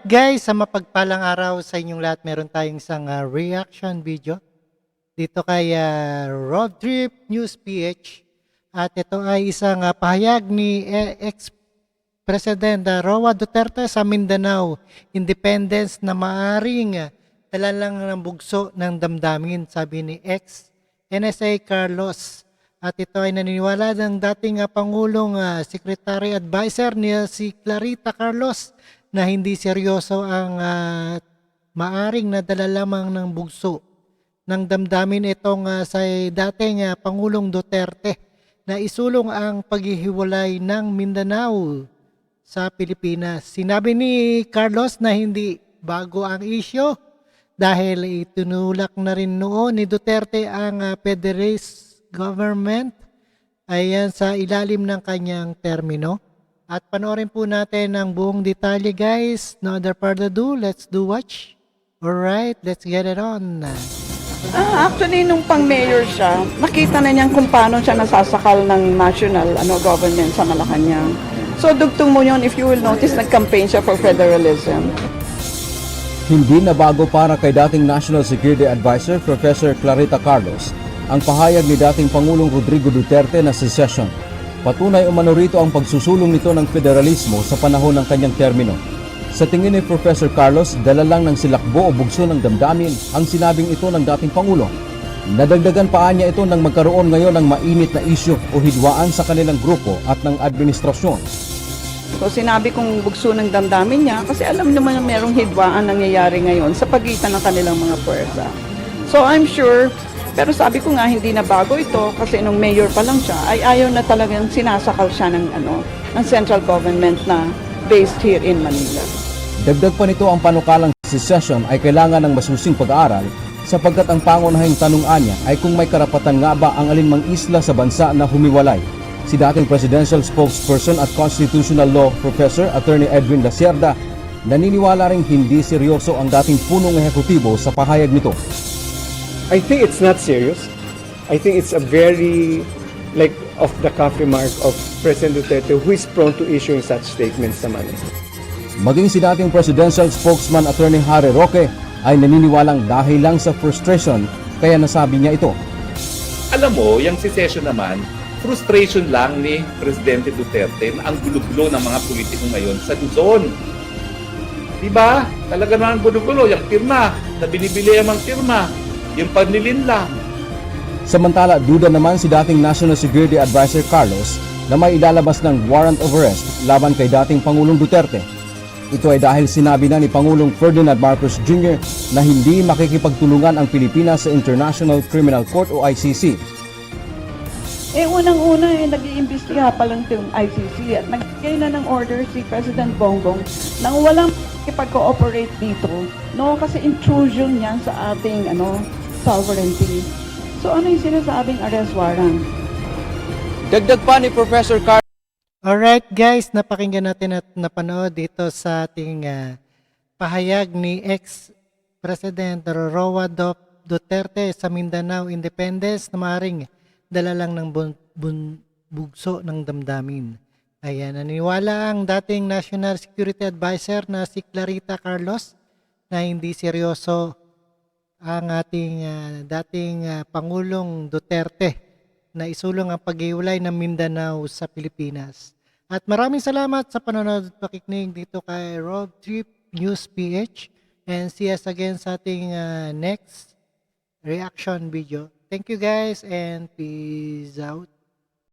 Guys, sa mapagpalang araw sa inyong lahat, meron tayong isang reaction video dito kay Road Trip News PH. At ito ay isang pahayag ni ex-President Roa Duterte sa Mindanao Independence na maaring dala lang ng bugso ng damdamin, sabi ni ex-NSA Carlos. At ito ay naniniwala ng dating Pangulong Secretary Advisor niya si Clarita Carlos na hindi seryoso ang maaring nadala lamang ng bugso ng damdamin itong sa dating Pangulong Duterte na isulong ang paghihiwalay ng Mindanao sa Pilipinas. Sinabi ni Carlos na hindi bago ang isyo dahil itinulak na rin noon ni Duterte ang Federalist government ayan sa ilalim ng kanyang termino. At panoorin po natin ang buong detalye guys. No other further ado, let's do watch. Alright, let's get it on. Actually, nung pang-mayor siya, nakita na niyan kung paano siya nasasakal ng national government sa Malacanang. So, dugtong mo yun, if you will notice, nag-campaign siya for federalism. Hindi na bago para kay dating National Security Advisor Professor Clarita Carlos ang pahayag ni dating Pangulong Rodrigo Duterte na secession. Patunay umano rito ang pagsusulong nito ng federalismo sa panahon ng kanyang termino. Sa tingin ni Professor Carlos, dala lang ng silakbo o bugso ng damdamin ang sinabing ito ng dating Pangulo. Nadagdagan pa niya ito nang magkaroon ngayon ng mainit na isyu o hidwaan sa kanilang grupo at ng administrasyon. So, sinabi kong bugso ng damdamin niya kasi alam naman na merong hidwaan nangyayari ngayon sa pagitan ng kanilang mga puwersa. So, I'm sure. Pero sabi ko nga, hindi na bago ito kasi nung mayor pa lang siya, ay ayaw na talagang sinasakal siya ng central government na based here in Manila. Dagdag pa nito ang panukalang secession ay kailangan ng masusing pag-aaral sapagkat ang pangunahing tanong niya ay kung may karapatan nga ba ang alinmang isla sa bansa na humiwalay. Si dating Presidential Spokesperson at Constitutional Law Professor Attorney Edwin Lacierda naniniwala ring hindi seryoso ang dating punong ehekutibo sa pahayag nito. I think it's not serious. I think it's a very off-the-cuff remark of President Duterte who is prone to issuing such statements naman. Maging si dating Presidential Spokesman Attorney Harry Roque ay naniniwalang dahil lang sa frustration kaya nasabi niya ito. Alam mo, yung secession naman, frustration lang ni Presidente Duterte na ang gulo-gulo ng mga politiko ngayon sa Luzon. Diba? Talaga naman gulo-gulo, yung firma, na binibili ang firma. Yung panlilinlang. Samantala, duda naman si dating National Security Advisor Carlos na may ilalabas ng warrant of arrest laban kay dating Pangulong Duterte. Ito ay dahil sinabi na ni Pangulong Ferdinand Marcos Jr. na hindi makikipagtulungan ang Pilipinas sa International Criminal Court o ICC. Unang-una nag-iimbestiga pa lang yung ICC at nagbigay na ng order si President Bongbong nang walang ipag-cooperate dito. No, kasi intrusion yan sa ating sovereignty. So ano yung sinasabing arrest warrant? Dagdag pa ni Professor Carlos. Alright guys, napakinggan natin at napanood dito sa ating pahayag ni ex-President Roa Duterte sa Mindanao Independence na maaaring dala lang ng bugso ng damdamin. Ayan, naniniwala ang dating National Security Advisor na si Clarita Carlos na hindi seryoso ang ating dating Pangulong Duterte na isulong ang paghiwalay ng Mindanao sa Pilipinas. At maraming salamat sa panonood at pakikinig dito kay Road Trip News PH and see us again sa ating next reaction video. Thank you guys and peace out.